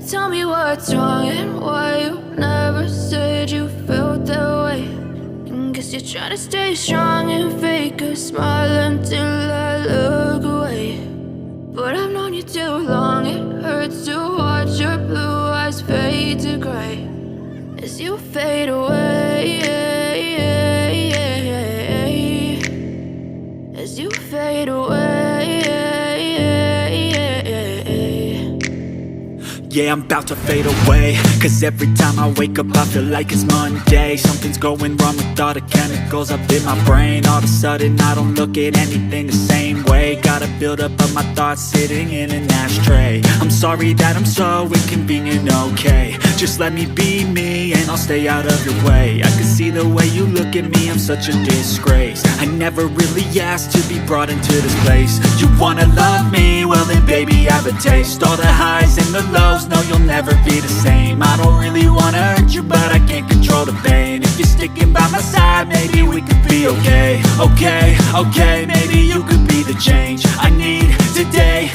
tell me what's wrong and why you never said you felt that way. And guess you're trying to stay strong and fake a smile until I look away. But I've known you too long, it hurts to watch your blue eyes fade to gray as you fade away, as you fade away. Yeah, I'm about to fade away, cause every time I wake up I feel like it's Monday. Something's going wrong with all the chemicals up in my brain. All of a sudden I don't look at anything the same way. Got a buildup of my thoughts sitting in an ashtray. I'm sorry that I'm so inconvenient, okay. Just let me be me and I'll stay out of your way. I can see the way you look at me, I'm such a disgrace. I never really asked to be brought into this place. You wanna love me? Well then baby have a taste. All the highs and the lows, no you'll never be the same. I don't really wanna hurt you but I can't control the pain. If you're sticking by my side maybe we could be okay. Okay, maybe you could be the change I need today.